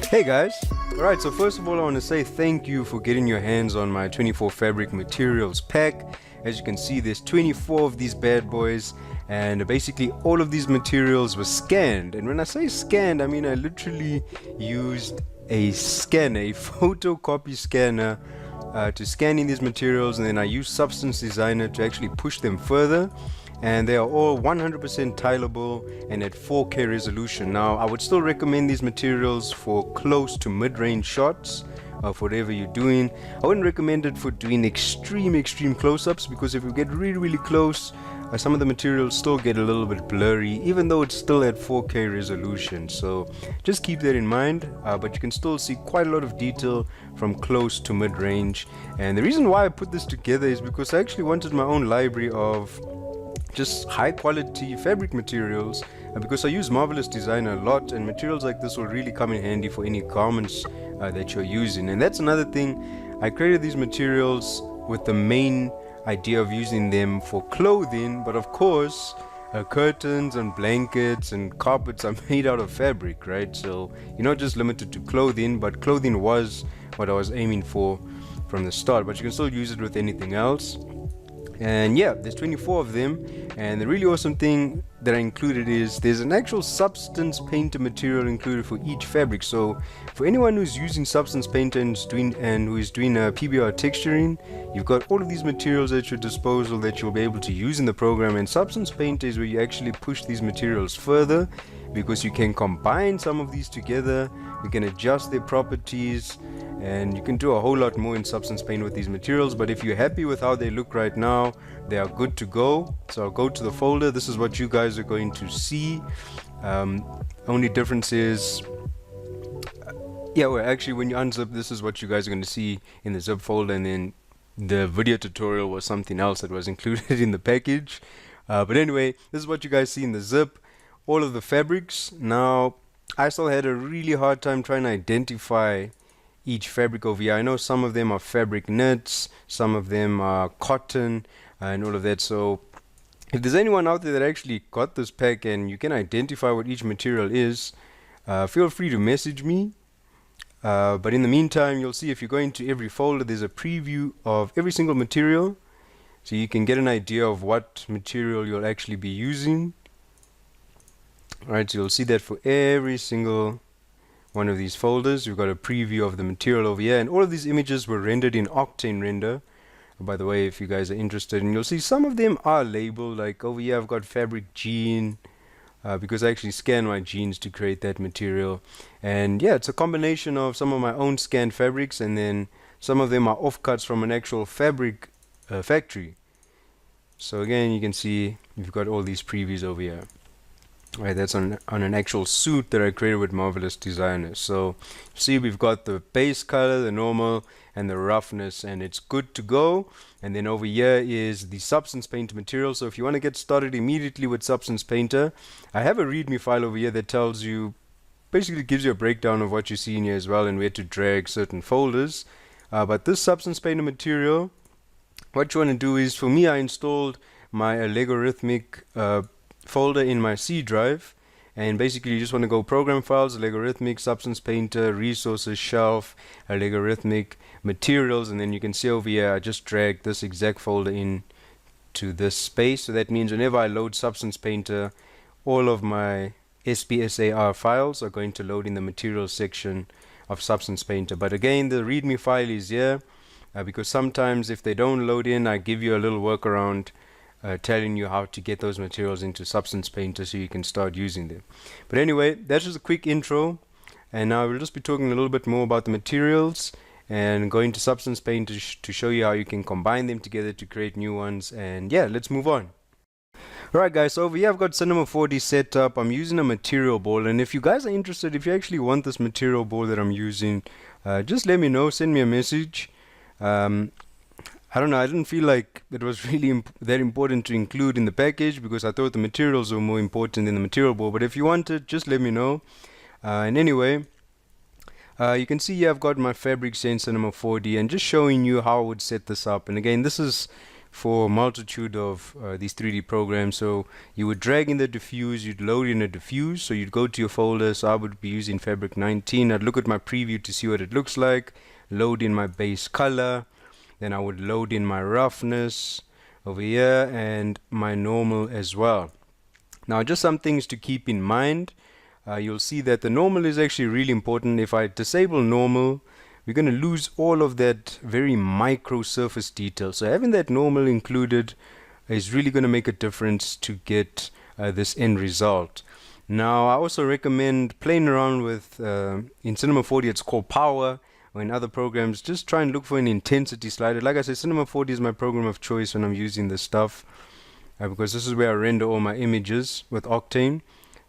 Hey guys! Alright, so first of all I want to say thank you for getting your hands on my 24 fabric materials pack. As you can see, there's 24 of these bad boys, and basically all of these materials were scanned. And when I say scanned, I mean I literally used a scanner, a photocopy scanner, to scan in these materials, and then I used Substance Designer to actually push them further. And they are all 100% tileable and at 4K resolution. Now I would still recommend these materials for close to mid-range shots, for whatever you're doing. I wouldn't recommend it for doing extreme close-ups, because if you get really close, some of the materials still get a little bit blurry, even though it's still at 4K resolution. So just keep that in mind, but you can still see quite a lot of detail from close to mid-range. And the reason why I put this together is because I actually wanted my own library of just high quality fabric materials, because I use Marvelous Designer a lot, and materials like this will really come in handy for any garments that you're using. And that's another thing, I created these materials with the main idea of using them for clothing, but of course curtains and blankets and carpets are made out of fabric, right? So you're not just limited to clothing, but clothing was what I was aiming for from the start, but you can still use it with anything else. And yeah, there's 24 of them, and the really awesome thing that I included is there's an actual Substance Painter material included for each fabric. So for anyone who's using Substance Painter and who is doing PBR texturing, you've got all of these materials at your disposal that you'll be able to use in the program. And Substance Painter is where you actually push these materials further, because you can combine some of these together, you can adjust their properties, and you can do a whole lot more in Substance Paint with these materials. But if you're happy with how they look right now, they are good to go. So I'll go to the folder. This is what you guys are going to see. Only difference is, actually when you unzip, this is what you guys are going to see in the zip folder, and then the video tutorial was something else that was included in the package. But anyway, this is what you guys see in the zip. All of the fabrics. Now I still had a really hard time trying to identify each fabric over here. I know some of them are fabric knits, some of them are cotton, and all of that. So if there's anyone out there that actually got this pack and you can identify what each material is, feel free to message me. But in the meantime, you'll see if you go into every folder, there's a preview of every single material, so you can get an idea of what material you'll actually be using. Alright, so you'll see that for every single one of these folders. We've got a preview of the material over here, and all of these images were rendered in Octane Render, by the way, if you guys are interested. And you'll see some of them are labeled, like over here I've got fabric jean, because I actually scanned my jeans to create that material. And yeah, it's a combination of some of my own scanned fabrics, and then some of them are offcuts from an actual fabric factory. So again, you can see you've got all these previews over here. Right, that's on an actual suit that I created with Marvelous Designer. So see, we've got the base color, the normal, and the roughness, and it's good to go. And then over here is the Substance Painter material. So if you want to get started immediately with Substance Painter, I have a readme file over here that tells you, basically gives you a breakdown of what you see in here as well, and where to drag certain folders. But this Substance Painter material, what you want to do is, for me, I installed my logarithmic folder in my C drive, and basically you just want to go program files, logarithmic, Substance Painter, resources, shelf, logarithmic, materials, and then you can see over here I just dragged this exact folder in to this space. So that means whenever I load Substance Painter, all of my SPSAR files are going to load in the materials section of Substance Painter. But again, the readme file is here, because sometimes if they don't load in, I give you a little workaround telling you how to get those materials into Substance Painter so you can start using them. But anyway, that's just a quick intro, and now we'll just be talking a little bit more about the materials and going to Substance Painter to show you how you can combine them together to create new ones. And yeah, let's move on. Alright guys, so over here I've got Cinema 4D set up. I'm using a material board, and if you guys are interested, if you actually want this material board that I'm using, just let me know, send me a message. I don't know, I didn't feel like it was really that important to include in the package, because I thought the materials were more important than the material board. But if you want it, just let me know. And anyway, you can see here I've got my fabrics in Cinema 4D, and just showing you how I would set this up. And again, this is for a multitude of these 3D programs. So you would drag in the diffuse, you'd load in a diffuse, so you'd go to your folder. So I would be using Fabric 19. I'd look at my preview to see what it looks like, load in my base color, then I would load in my roughness over here and my normal as well. Now just some things to keep in mind. You'll see that the normal is actually really important. If I disable normal, we're going to lose all of that very micro surface detail. So having that normal included is really going to make a difference to get this end result. Now I also recommend playing around with, in Cinema 4D it's called power, or in other programs just try and look for an intensity slider. Like I said, Cinema 4D is my program of choice when I'm using this stuff, because this is where I render all my images with Octane.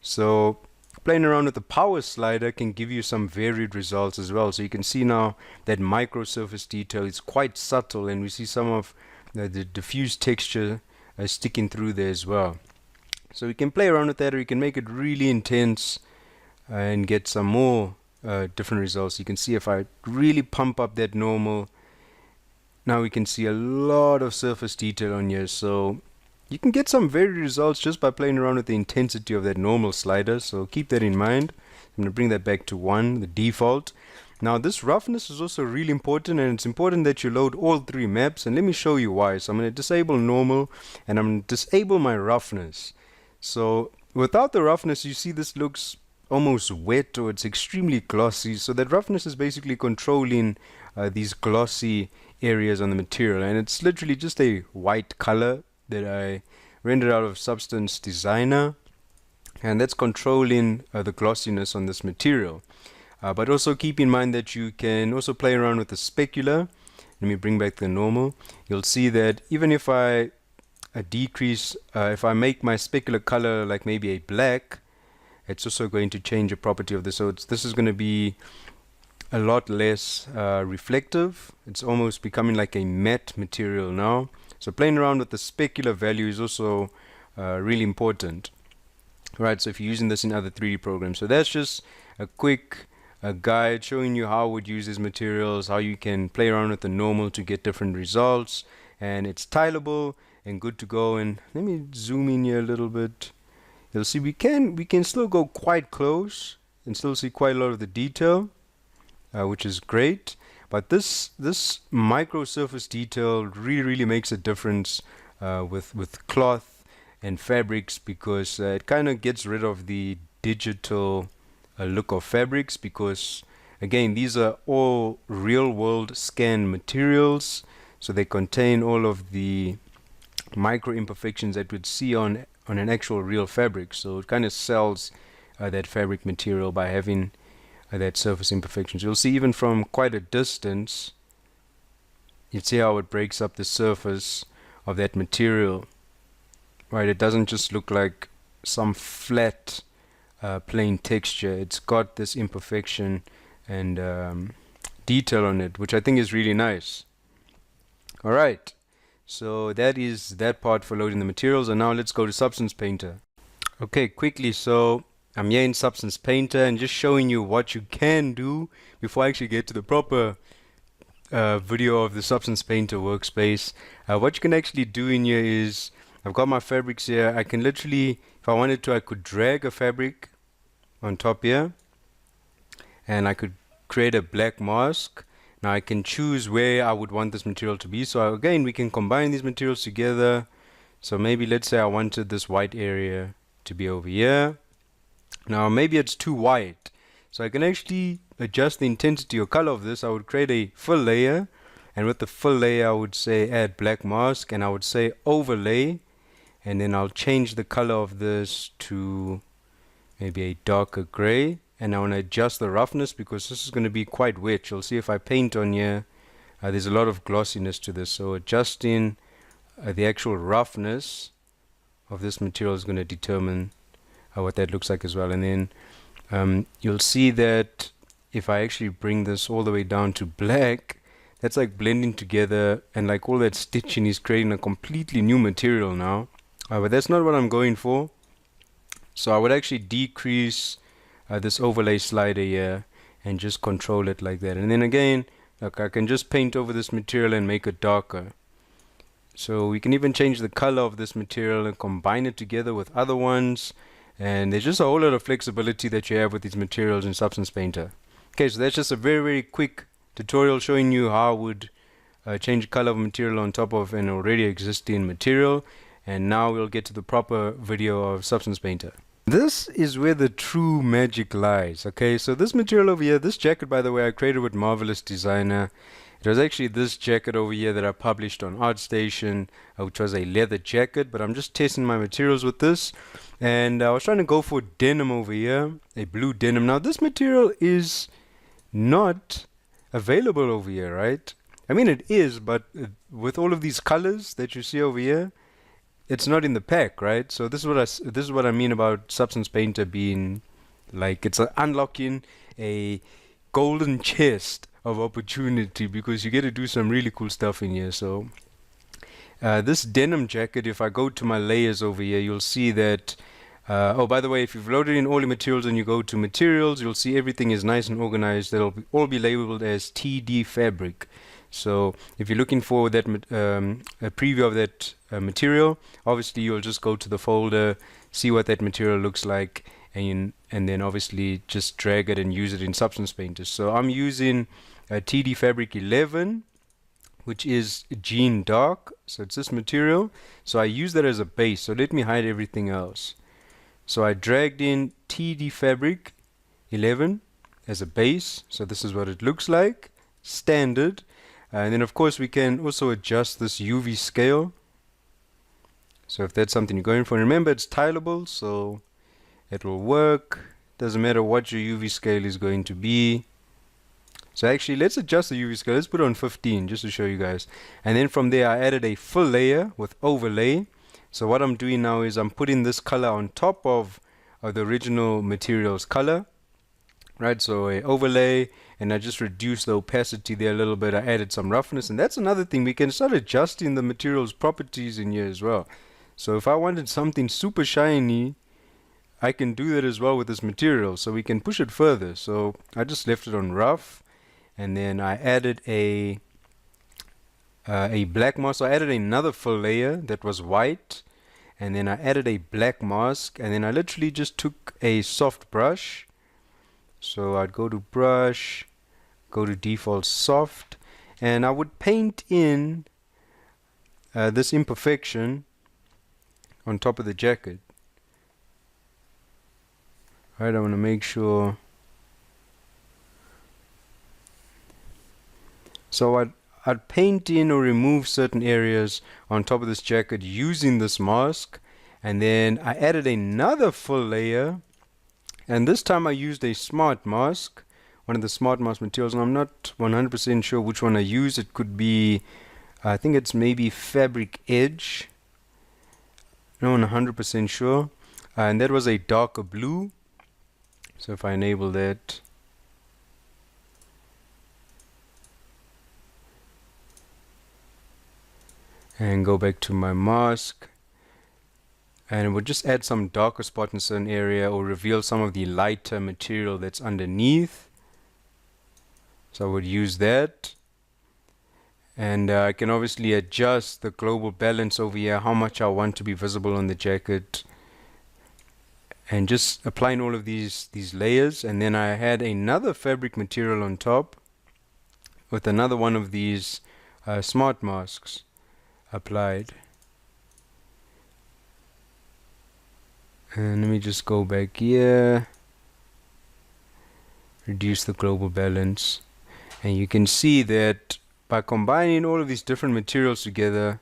So playing around with the power slider can give you some varied results as well. So you can see now that micro surface detail is quite subtle, and we see some of the diffuse texture sticking through there as well. So we can play around with that, or you can make it really intense and get some more different results. You can see if I really pump up that normal, now we can see a lot of surface detail on here. So you can get some varied results just by playing around with the intensity of that normal slider, so keep that in mind. I'm going to bring that back to 1, the default. Now this roughness is also really important, and it's important that you load all 3 maps, and let me show you why. So I'm going to disable normal and I'm going to disable my roughness. So without the roughness, you see this looks almost wet, or it's extremely glossy. So that roughness is basically controlling these glossy areas on the material, and it's literally just a white color that I rendered out of Substance Designer, and that's controlling the glossiness on this material. But also keep in mind that you can also play around with the specular. Let me bring back the normal. You'll see that even if I decrease, if I make my specular color like maybe a black, it's also going to change the property of this. So this is going to be a lot less reflective. It's almost becoming like a matte material now. So playing around with the specular value is also really important. Right, so if you're using this in other 3D programs. So that's just a quick guide showing you how I would use these materials, how you can play around with the normal to get different results. And it's tileable and good to go. And let me zoom in here a little bit. You'll see we can still go quite close and still see quite a lot of the detail, which is great. But this micro surface detail really makes a difference with cloth and fabrics, because it kind of gets rid of the digital look of fabrics, because again these are all real world scan materials, so they contain all of the micro imperfections that we'd see on an actual real fabric. So it kind of sells that fabric material by having that surface imperfections. You'll see even from quite a distance, you see how it breaks up the surface of that material, right? It doesn't just look like some flat plain texture. It's got this imperfection and detail on it, which I think is really nice. Alright, so that is that part for loading the materials, and now let's go to Substance Painter. Okay, quickly, so I'm here in Substance Painter and just showing you what you can do before I actually get to the proper video of the Substance Painter workspace. What you can actually do in here is, I've got my fabrics here. I can literally, if I wanted to, I could drag a fabric on top here and I could create a black mask. Now I can choose where I would want this material to be. So again, we can combine these materials together. So maybe let's say I wanted this white area to be over here. Now maybe it's too white, so I can actually adjust the intensity or color of this. I would create a full layer, and with the full layer I would say add black mask, and I would say overlay, and then I'll change the color of this to maybe a darker gray, and I want to adjust the roughness because this is going to be quite wet. You'll see if I paint on here, there's a lot of glossiness to this, so adjusting the actual roughness of this material is going to determine what that looks like as well. And then you'll see that if I actually bring this all the way down to black, that's like blending together, and like all that stitching is creating a completely new material now. But that's not what I'm going for. So I would actually decrease this overlay slider here and just control it like that. And then again, look, I can just paint over this material and make it darker. So we can even change the color of this material and combine it together with other ones. And there's just a whole lot of flexibility that you have with these materials in Substance Painter. Okay, so that's just a very, very quick tutorial showing you how I would change the color of material on top of an already existing material. And now we'll get to the proper video of Substance Painter. This is where the true magic lies. Okay, so this material over here, this jacket, by the way, I created with Marvelous Designer. It was actually this jacket over here that I published on ArtStation, which was a leather jacket, but I'm just testing my materials with this. And I was trying to go for denim over here, a blue denim. Now this material is not available over here, right? I mean it is, but with all of these colors that you see over here, it's not in the pack, right? So this is what I mean about Substance Painter being like it's unlocking a golden chest of opportunity, because you get to do some really cool stuff in here. So this denim jacket, if I go to my layers over here, you'll see that oh, by the way, if you've loaded in all your materials and you go to materials, you'll see everything is nice and organized. They'll all be labeled as TD fabric. So if you're looking for that a preview of that material, obviously you'll just go to the folder, see what that material looks like, and then obviously just drag it and use it in Substance Painter. So I'm using TD Fabric 11, which is Jean Dark. So it's this material. So I use that as a base. So let me hide everything else. So I dragged in TD Fabric 11 as a base. So this is what it looks like, standard. And then of course we can also adjust this UV scale. So if that's something you're going for, remember it's tileable, so it will work. Doesn't matter what your UV scale is going to be. So actually let's adjust the UV scale. Let's put it on 15 just to show you guys. And then from there I added a full layer with overlay. So what I'm doing now is I'm putting this color on top of the original material's color. Right, so a overlay, and I just reduced the opacity there a little bit. I added some roughness, and that's another thing. We can start adjusting the material's properties in here as well. So if I wanted something super shiny, I can do that as well with this material. So we can push it further. So I just left it on rough, and then I added a black mask. So I added another full layer that was white, and then I added a black mask, and then I literally just took a soft brush. So I'd go to brush, go to default soft, and I would paint in this imperfection on top of the jacket. Alright, I want to make sure. So I'd paint in or remove certain areas on top of this jacket using this mask, and then I added another full layer. And this time I used a smart mask, one of the smart mask materials, and I'm not 100% sure which one I used. It could be, I think it's maybe Fabric Edge. Not 100% sure. And that was a darker blue. So if I enable that. And go back to my mask. And it would just add some darker spot in a certain area or reveal some of the lighter material that's underneath. So I would use that. And I can obviously adjust the global balance over here, how much I want to be visible on the jacket. And just applying all of these layers. And then I had another fabric material on top with another one of these smart masks applied. And let me just go back here, reduce the global balance, and you can see that by combining all of these different materials together,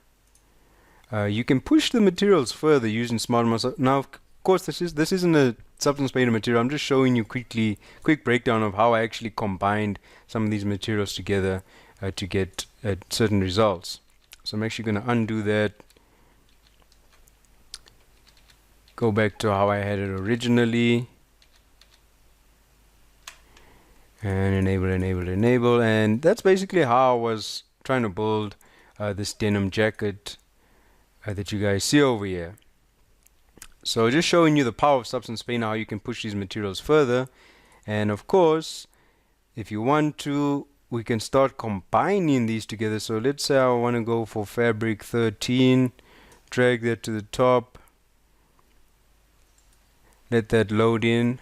you can push the materials further using smart masks. Now of course this isn't a Substance Painter material. I'm just showing you quick breakdown of how I actually combined some of these materials together to get certain results. So I'm actually going to undo that. Go back to how I had it originally, and enable, and that's basically how I was trying to build this denim jacket that you guys see over here. So just showing you the power of Substance Painter, how you can push these materials further. And of course, if you want to, we can start combining these together. So let's say I want to go for fabric 13, drag that to the top, let that load in,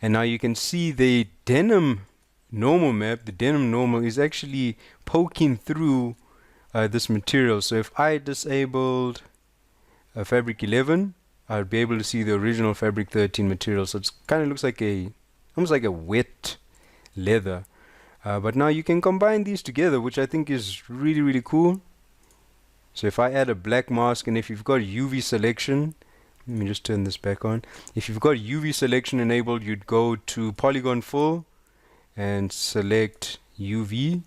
and now you can see the denim normal map, the denim normal is actually poking through this material. So if I disabled fabric 11, I'd be able to see the original fabric 13 material. So it kind of looks like almost like a wet leather. But now you can combine these together, which I think is really, really cool. So if I add a black mask, and if you've got UV selection, let me just turn this back on. If you've got UV selection enabled, you'd go to polygon full and select UV.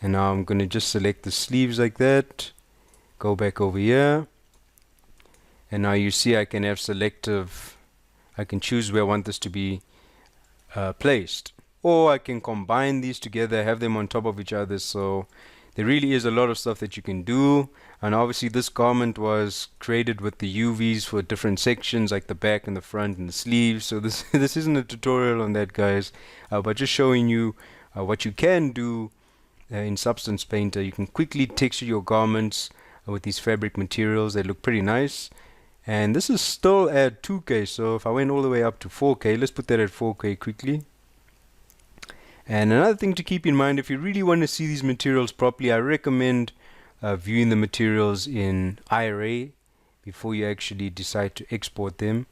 And now I'm going to just select the sleeves like that. Go back over here. And now you see I can have selective, I can choose where I want this to be placed. Or I can combine these together, have them on top of each other. So there really is a lot of stuff that you can do. And obviously this garment was created with the UVs for different sections, like the back and the front and the sleeves. So this this isn't a tutorial on that, guys, but just showing you what you can do in Substance Painter. You can quickly texture your garments with these fabric materials. They look pretty nice. And this is still at 2K, so if I went all the way up to 4K, let's put that at 4K quickly. And another thing to keep in mind, if you really want to see these materials properly, I recommend viewing the materials in IRA before you actually decide to export them.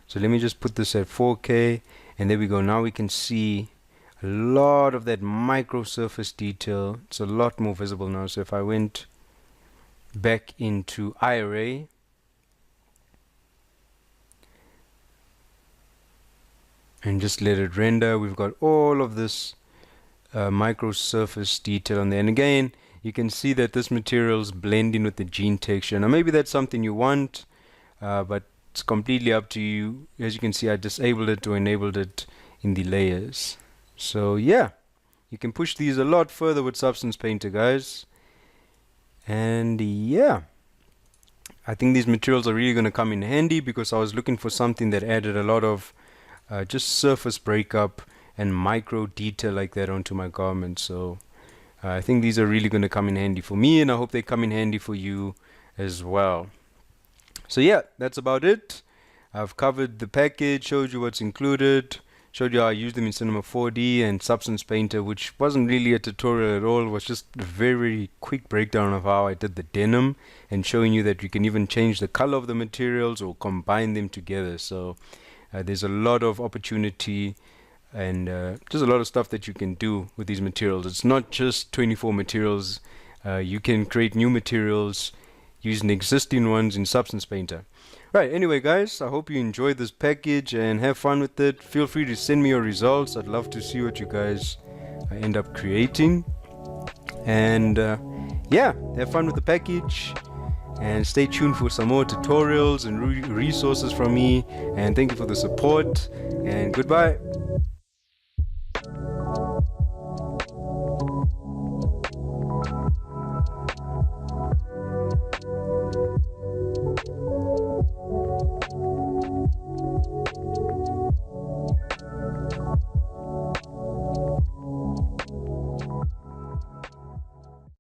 So let me just put this at 4K, and there we go. Now we can see a lot of that micro surface detail. It's a lot more visible now. So if I went back into IRA, and just let it render, we've got all of this micro surface detail on there. And again, you can see that this material is blending with the jean texture. Now maybe that's something you want, but it's completely up to you. As you can see, I disabled it or enabled it in the layers. So yeah, you can push these a lot further with Substance Painter, guys. And yeah, I think these materials are really going to come in handy, because I was looking for something that added a lot of just surface breakup and micro detail like that onto my garment. So I think these are really going to come in handy for me, and I hope they come in handy for you as well. So yeah, that's about it. I've covered the package, showed you what's included, showed you how I used them in Cinema 4D and Substance Painter, which wasn't really a tutorial at all. It was just a very quick breakdown of how I did the denim, and showing you that you can even change the color of the materials or combine them together. So there's a lot of opportunity and just a lot of stuff that you can do with these materials. It's not just 24 materials. You can create new materials using existing ones in Substance Painter. Right, anyway guys, I hope you enjoyed this package and have fun with it. Feel free to send me your results. I'd love to see what you guys end up creating. And yeah, have fun with the package. And stay tuned for some more tutorials and resources from me. And thank you for the support. And goodbye.